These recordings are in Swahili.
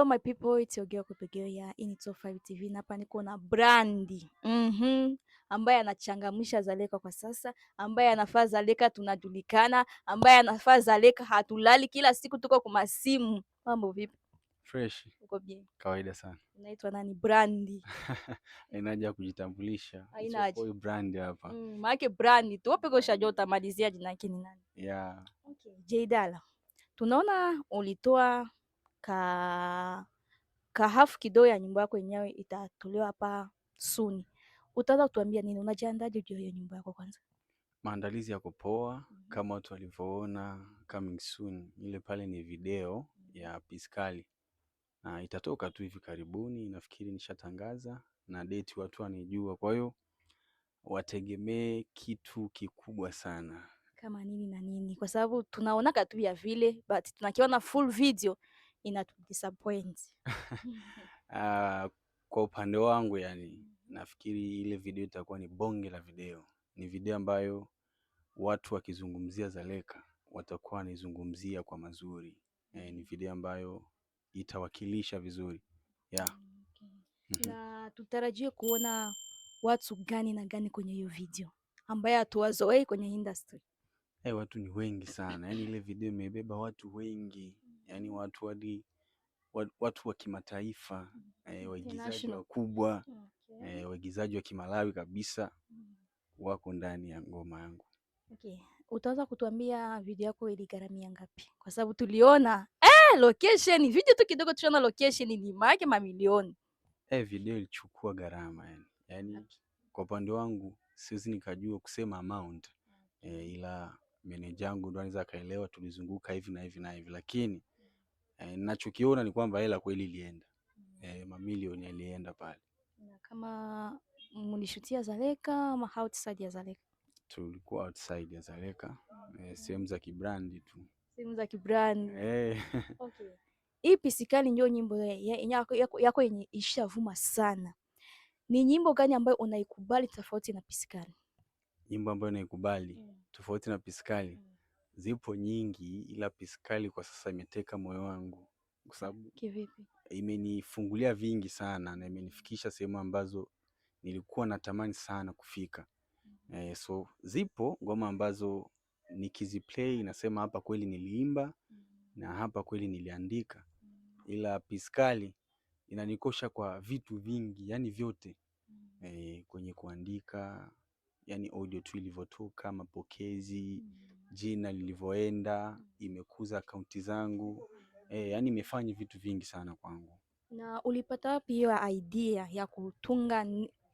Hello my people, it's your girl Kupegeoya in Top 5 TV na hapa niko na Brandi. Ambaye anachangamsha Zaleka kwa sasa, ambaye anafaa Zaleka tunajulikana, ambaye anafaa Zaleka hatulali kila siku tuko kwa masimu. Mambo vipi? Fresh. Uko bien? Kawaida sana. Unaitwa nani? Brandi. Haina haja kujitambulisha. Haina haja. It's brand hapa. Maana Brandi tu wapi ushajua utamalizia jina yake ni nani? Yeah. Okay, Jidala. Tunaona ulitoa kahafu kidogo ya nyumba yako yenyewe itatolewa hapa soon. Utaanza kutuambia nini? Unajiandaje juu ya hiyo nyumba yako kwanza? Maandalizi yako poa kama watu walivyoona coming soon. Ile pale ni video ya Piskali. Na itatoka tu hivi karibuni, nafikiri nishatangaza na date watu wanijua. Kwa hiyo wategemee kitu kikubwa sana. Kama nini na nini? Kwa sababu tunaonaka tu ya vile but tunakiona full video inatudisappoint. Kwa upande wangu yani nafikiri ile video itakuwa ni bonge la video. Ni video ambayo watu wakizungumzia Zaleka watakuwa wanaizungumzia kwa mazuri. Ni video ambayo itawakilisha vizuri. Yeah. Okay. Na tutarajie kuona watu gani na gani kwenye hiyo video ambaye hatuwazoei kwenye industry? Watu ni wengi sana. Yaani ile video imebeba watu wengi. Yaani watu hadi watu wa kimataifa, waigizaji wakubwa, waigizaji wa Kimalawi kabisa wako ndani ya ngoma yangu. Okay. Utaweza kutuambia video yako iligharamia ngapi? Kwa sababu tuliona location, video tu kidogo tuliona location ni maana mamilioni. Video ilichukua gharama yani. Yaani kwa upande wangu siwezi nikajua kusema amount. Ila meneja yangu ndo anaweza kaelewa tulizunguka hivi na hivi na hivi, lakini ninachokiona ni kwamba hela kweli ilienda. Mamilioni yalienda pale. Na kama mlishutia Zaleka ama outside ya Zaleka? Tulikuwa outside ya Zaleka, sehemu za kibrandi tu. Sehemu za kibrandi. Okay. Hii Piskali ndio nyimbo yako yenye ishavuma sana. Ni nyimbo gani ambayo unaikubali tofauti na Piskali? Nyimbo ambayo naikubali tofauti na Piskali zipo nyingi, ila Piskali kwa sasa imeteka moyo wangu kwa sababu kivipi? Imenifungulia vingi sana na imenifikisha sehemu ambazo nilikuwa natamani sana kufika. So zipo ngoma ambazo nikiziplay nasema hapa kweli niliimba na hapa kweli niliandika, ila Piskali inanikosha kwa vitu vingi, yani vyote. Kwenye kuandika, yani audio tu ilivyotoka, mapokezi, jina lilivyoenda, imekuza akaunti zangu, yani imefanya vitu vingi sana kwangu. Na ulipata wapi hiyo idea ya kutunga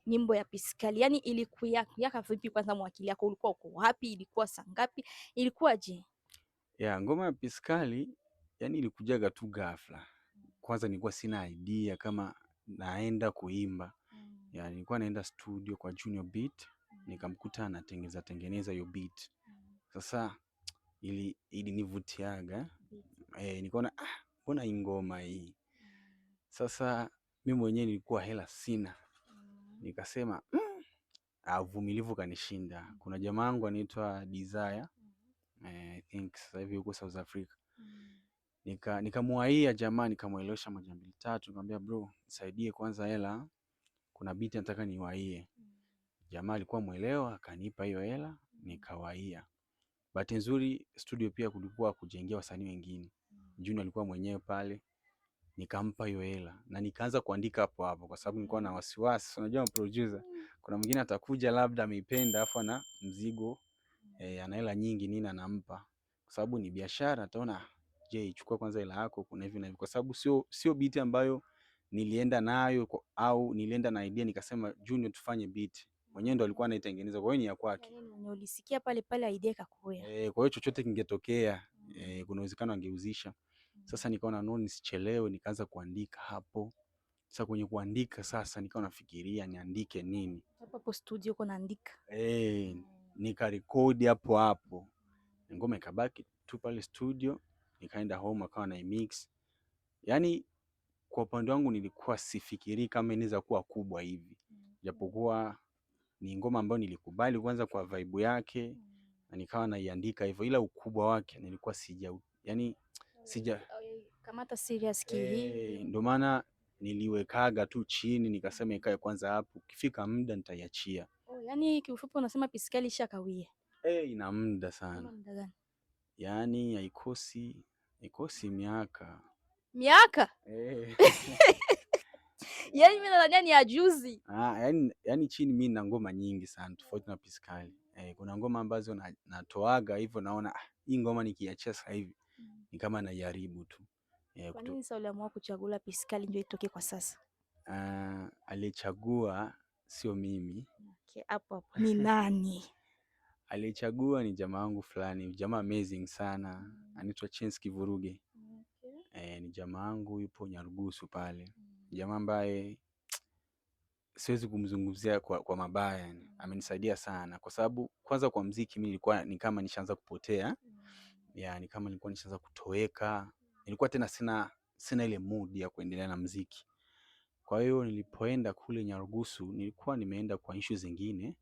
nyimbo ya Piskali? Yani ilikuwa yaka vipi kwanza, mwakili yako ulikuwa uko wapi? Ilikuwa saa ngapi? Ilikuwa je? Ngoma ya Piskali yani ilikujaga tu ghafla. Kwanza nilikuwa sina idea kama naenda kuimba. Nilikuwa naenda studio kwa Junior Beat, nikamkuta anatengeneza hiyo beat. Sasa ilinivutiaga. Nikaona mbona hii ngoma hii. Sasa mimi mwenyewe nilikuwa hela sina. Nikasema uvumilivu kanishinda. Kuna jamaa wangu anaitwa Desire, I think sasa hivi yuko South Africa. Nikamwaia jamaa, nikamuelewesha moja mbili tatu, nikamwambia bro, nisaidie kwanza hela, kuna beat nataka niwaie. Jamaa alikuwa muelewa, akanipa hiyo hela, nikawaia. Bahati nzuri studio pia kulikuwa kujengea wasanii wengine. Junior alikuwa mwenyewe pale, nikampa hiyo hela na nikaanza kuandika hapo hapo kwa sababu nilikuwa na wasiwasi. Unajua producer, kuna mwingine atakuja labda ameipenda afu na mzigo ana hela nyingi nini anampa. Kwa sababu ni biashara, ataona je, chukua kwanza hela yako, kuna hivi na hivi. Kwa sababu sio beat ambayo nilienda nayo au nilienda na idea nikasema Junior tufanye beat. Mwenyewe ndo alikuwa anaitengeneza, kwa hiyo ni ya kwake. Yani ulisikia pale pale idea kakuya. Kwa hiyo chochote kingetokea, kuna uwezekano angeuzisha. Sasa nikaona no, nisichelewe, nikaanza kuandika hapo. Sasa kwenye kuandika sasa nikawa nafikiria niandike nini. Hapo studio uko naandika. Nikarekodi hapo hapo. Ngoma ikabaki tu pale studio, nikaenda home akawa na mix. Yaani kwa upande wangu nilikuwa sifikiri kama inaweza kuwa kubwa hivi. Japokuwa ni ngoma ambayo nilikubali kwanza kwa vibe yake na nikawa naiandika hivyo, ila ukubwa wake nilikuwa sija Kamata serious kihivyo. Ndio maana niliwekaga tu chini nikasema ikae kwanza hapo, ukifika muda nitaiachia. Oh, yani kiufupi unasema piskali ishakawia. Ina muda sana. Kama muda gani? Yaani haikosi miaka. Miaka? Yaani mimi nadhania ni ya juzi. Yaani chini mimi nina ngoma nyingi sana tofauti na piskali. Kuna ngoma ambazo natoaga hivyo naona hii ngoma nikiachia sasa hivi ni kama naiharibu tu. Kwa nini sasa uliamua kuchagua piskali ndio itoke kwa sasa? Aliyechagua sio mimi. Okay, hapo ni nani? Aliyechagua ni jamaa wangu fulani, jamaa amazing sana. Anaitwa Chance Kivuruge. Ni jamaa wangu yupo Nyarugusu pale. Jamaa ambaye siwezi kumzungumzia kwa mabaya yani. Amenisaidia sana kwa sababu kwanza kwa muziki mimi nilikuwa ni kama nishaanza kupotea. Ni kama nilikuwa nishaanza kutoweka. Nilikuwa tena sina ile mood ya kuendelea na muziki. Kwa hiyo nilipoenda kule Nyarugusu nilikuwa nimeenda kwa issue zingine.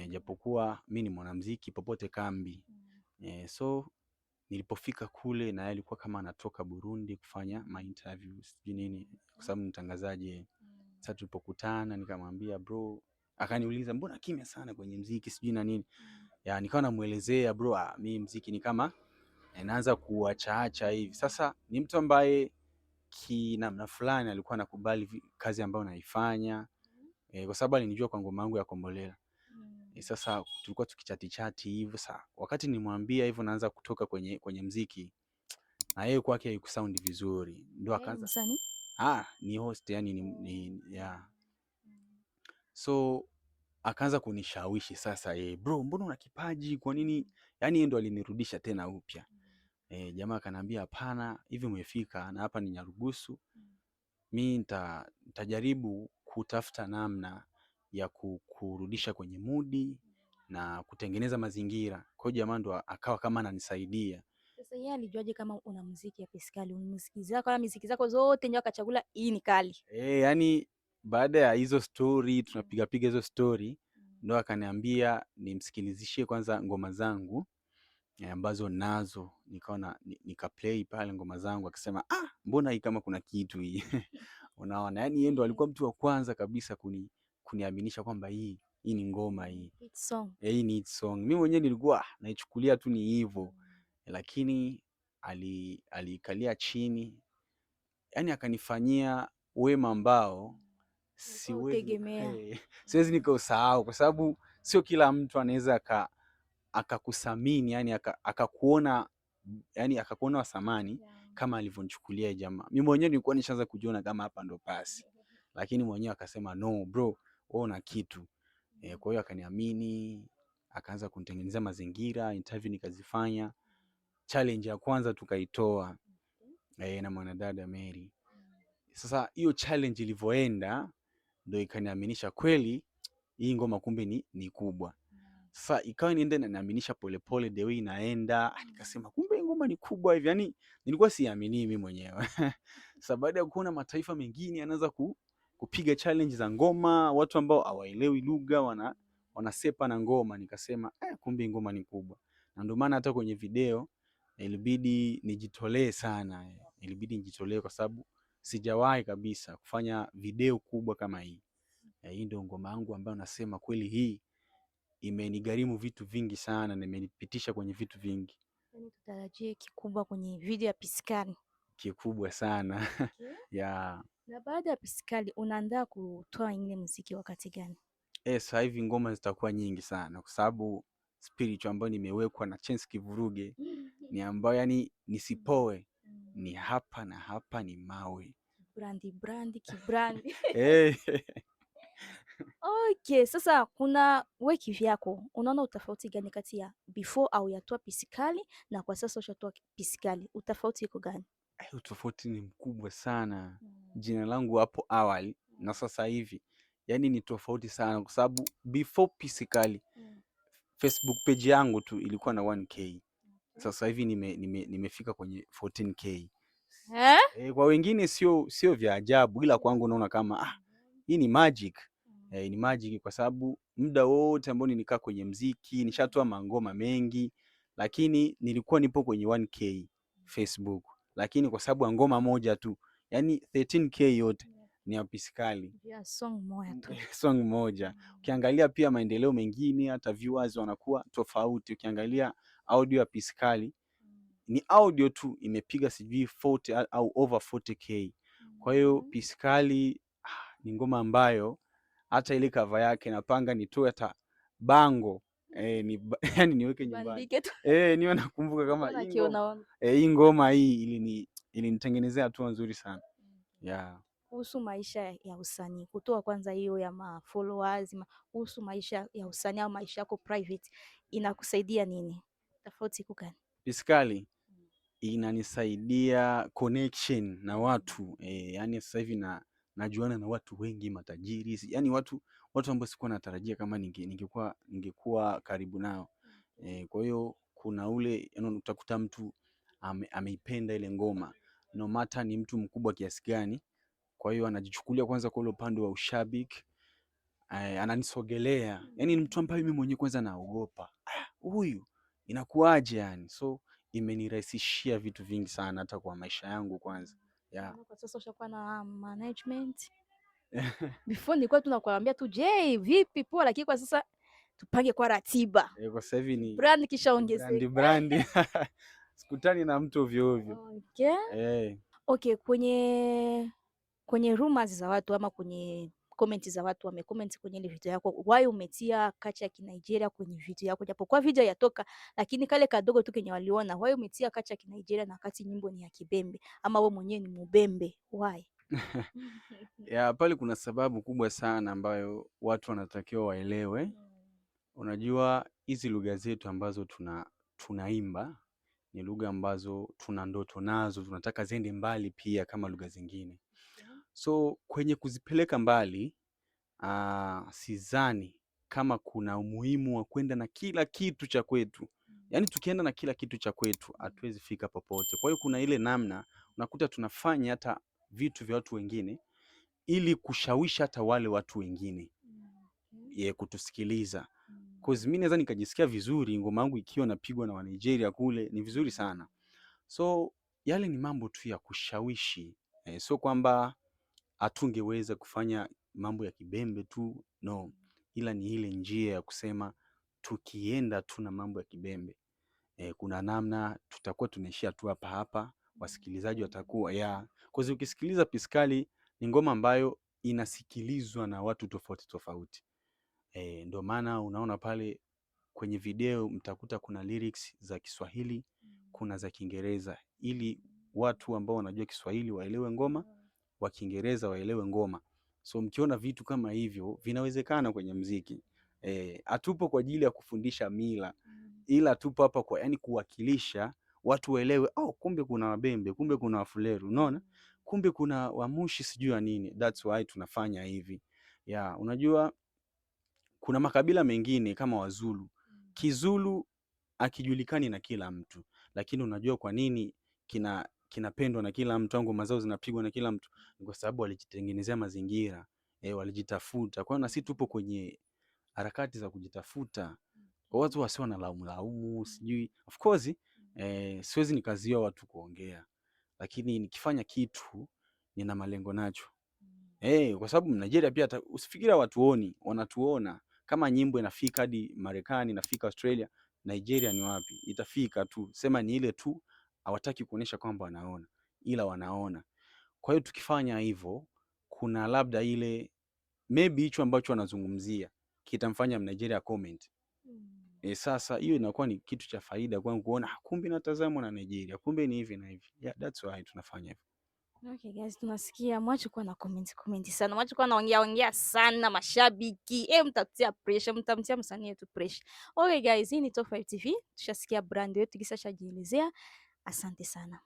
Japokuwa mimi ni mwanamuziki popote kambi. So nilipofika kule na yeye alikuwa kama anatoka Burundi kufanya ma interviews nini kwa sababu mtangazaji. Sasa tulipokutana nikamwambia bro, akaniuliza mbona kimya sana kwenye muziki sijui na nini. Nikawa namuelezea bro, mimi muziki ni kama naanza kuachaacha hivi. Sasa ni mtu ambaye kinamna fulani alikuwa anakubali kazi ambayo naifanya. Kwa sababu alinijua kwa ngoma yangu ya Kombolela. Sasa tulikuwa tukichati hivyo. Sasa wakati nimwambia hivyo naanza kutoka kwenye muziki na yeye kwake haikusound vizuri, ndio akaanza ni host yani so akaanza kunishawishi sasa, bro mbona una kipaji, kwa nini? Yani yeye ndo alinirudisha tena upya. Jamaa akaniambia hapana, hivi umefika na hapa ni Nyarugusu, mimi nitajaribu kutafuta namna ya kurudisha kwenye mudi na kutengeneza mazingira. Kwa hiyo jamaa ndo akawa kama ananisaidia. Sasa yeye alijuaje kama una muziki ya piskali? Unamsikiza kama muziki zako zote ndio akachagula hii ni kali? Yani baada ya hizo story tunapiga hizo story ndo akaniambia nimsikilizishie kwanza ngoma zangu ambazo nazo, nikaona nikaplay pale ngoma zangu, akisema mbona hii kama kuna kitu hii. Unaona, yani yeye ndo alikuwa mtu wa kwanza kabisa kuniaminisha kwamba hii ni ngoma hii. Hii ni hit song. Mimi mwenyewe nilikuwa naichukulia tu ni hivyo. Lakini alikalia chini, yani akanifanyia wema ambao siwezi nikausahau, kwa sababu sio kila mtu anaweza akakusamini yani akakuona yani akakuona wa thamani kama alivyonichukulia jamaa. Mimi mwenyewe nilikuwa nishaanza kujiona kama hapa ndo pasi, lakini mwenyewe akasema no bro, wewe una kitu. Kwa hiyo akaniamini, akaanza kunitengenezea mazingira, interview nikazifanya. Challenge ya kwanza tukaitoa na mwanadada Mary. Sasa hiyo challenge ilivyoenda ndio ikaniaminisha kweli hii ngoma kumbe ni kubwa. Sasa ikawa niende na naaminisha polepole the way inaenda, nikasema kumbe ngoma ni kubwa hivi. Yani nilikuwa siamini mimi mwenyewe. Sasa baada ya kuona mataifa mengine yanaanza kupiga challenge za ngoma, watu ambao hawaelewi lugha wanasepa na ngoma, nikasema kumbe ngoma ni kubwa. Na ndio maana hata kwenye video ilibidi nijitolee sana. Ilibidi nijitolee kwa sababu sijawahi kabisa kufanya video kubwa kama hii. Hii ndio ngoma yangu ambayo nasema kweli hii imenigharimu vitu vingi sana na imenipitisha kwenye vitu vingi. Yani tutarajie kikubwa kwenye video ya piskali. Kikubwa sana. Na baada ya piskali unaandaa kutoa ile muziki wakati gani? Sasa hivi ngoma zitakuwa nyingi sana kwa sababu spiritual ambayo nimewekwa na Chance Kivuruge ni ambayo yani nisipoe ni hapa na hapa ni mawe. Brandi kibrandi. Okay, sasa kuna wewe kivyako unaona utofauti gani kati ya before au yatoa piskali na kwa sasa ushatoa piskali? Utofauti iko gani? Utofauti ni mkubwa sana. Jina langu hapo awali na sasa hivi yani ni tofauti sana kwa sababu before piskali Facebook page yangu tu ilikuwa na 1k. Sasa hivi nimefika kwenye 14k. Kwa wengine sio vya ajabu, ila kwangu naona kama hii ni magic. Ni magic kwa sababu muda wote ambao nilikaa kwenye muziki nishatoa mangoma mengi, lakini nilikuwa nipo kwenye 1k Facebook. lakini kwa sababu ya ngoma moja tu, yani 13K yote ni ya Piskali. Yeah, song moja tu. Song moja. Ukiangalia pia maendeleo mengine, hata viewers wanakuwa tofauti. Ukiangalia audio ya Piskali ni audio tu imepiga sijui 40 au over 40K. Kwa hiyo Piskali ni ngoma ambayo hata ile cover yake napanga nitoe hata bango yani niweke nyumbani niwe nakumbuka kama hii ngoma hii ilinitengenezea hatua nzuri sana. Yeah. Kuhusu maisha ya usanii, kutoa kwanza hiyo ya followers, kuhusu maisha ya usanii au maisha yako private, inakusaidia nini? Tofauti iko gani? Piskali inanisaidia connection na watu yani sasa hivi najuana na watu wengi matajiri, yani watu ambao sikuwa natarajia kama ningekuwa karibu nao. Kwa hiyo kuna ule utakuta mtu ameipenda ile ngoma, no matter ni mtu mkubwa kiasi gani. Kwa hiyo anajichukulia kwanza kwa ule upande wa ushabiki, ananisogelea, yani ni mtu ambaye mimi mwenyewe kwanza naogopa, huyu inakuaje yani. So imenirahisishia vitu vingi sana hata kwa maisha yangu kwanza. Yeah. Kwa sasa ushakuwa na management. Before nilikuwa tunakuambia tu je, vipi poa, lakini kwa sasa tupange kwa ratiba. Kwa sasa hivi ni brand kisha ongezeka. Brand. Sikutani na mtu ovyo ovyo. Okay. Okay, kwenye rumors za watu ama kwenye comment za watu wamecomment kwenye ile video yako, why umetia kacha ya Kinigeria kwenye video yako, japo kwa video yatoka, lakini kale kadogo tu kenye waliona, why umetia kacha ya Kinigeria na wakati nyimbo ni ya Kibembe, ama wewe mwenyewe ni Mubembe, why? Pale kuna sababu kubwa sana ambayo watu wanatakiwa waelewe. Unajua hizi lugha zetu ambazo tunaimba ni lugha ambazo tuna ndoto nazo, tunataka ziende mbali pia kama lugha zingine. So kwenye kuzipeleka mbali, sidhani kama kuna umuhimu wa kwenda na kila kitu cha kwetu. Yani tukienda na kila kitu cha kwetu hatuwezi fika popote. Kwa hiyo kuna ile namna unakuta tunafanya hata vitu vya watu wengine ili kushawishi hata wale watu wengine kutusikiliza. Cause mimi naweza nikajisikia vizuri ngoma yangu ikiwa napigwa na wa Nigeria kule, ni vizuri sana. So yale ni mambo tu ya kushawishi. So kwamba hatungeweza kufanya mambo ya Kibembe tu, no. Ila ni ile njia ya kusema tukienda tu na mambo ya Kibembe, kuna namna tutakuwa tunaishia tu hapa, wasikilizaji watakuwa cause ukisikiliza Piskali ni ngoma ambayo inasikilizwa na watu tofauti tofauti. Ndio maana unaona pale kwenye video mtakuta kuna lyrics za Kiswahili, kuna za Kiingereza, ili watu ambao wanajua Kiswahili waelewe ngoma, wa Kiingereza waelewe ngoma. So mkiona vitu kama hivyo vinawezekana kwenye muziki. Hatupo kwa ajili ya kufundisha mila, ila tupo hapa kwa yani kuwakilisha watu waelewe, kumbe kuna Wabembe, kumbe kuna Wafuleru, unaona? Kumbe kuna Wamushi sijui ya nini. That's why tunafanya hivi. Unajua kuna makabila mengine kama Wazulu. Kizulu akijulikani na kila mtu, lakini unajua kwa nini kinapendwa na kila mtu, ngoma zao zinapigwa na kila mtu? Ni kwa sababu walijitengenezea mazingira, walijitafuta. Kwa hiyo na sisi tupo kwenye harakati za kujitafuta. Kwa watu wasio na laumu sijui. Of course siwezi nikaziwa watu kuongea, lakini nikifanya kitu nina malengo nacho. Kwa sababu Nigeria pia usifikiria watuoni, wanatuona. Kama nyimbo inafika hadi Marekani, inafika Australia, Nigeria ni wapi? Itafika tu. Sema ni ile tu hawataki kuonesha kwamba wanaona, ila wanaona. Kwa hiyo tukifanya hivyo, kuna labda ile maybe hicho ambacho wanazungumzia kitamfanya Nigeria comment. Sasa hiyo inakuwa ni kitu cha faida kwangu kuona kumbe natazamwa na Nigeria, kumbe ni hivi na hivi. That's why tunafanya hivyo. Okay guys, tunasikia mwache kuwa na comment sana, mwache kuwa naongea sana mashabiki. Mtatia pressure, mtamtia msanii wetu pressure. Okay guys, hii ni Top 5 TV. Tushasikia brand yetu kisha shajielezea. Asante sana.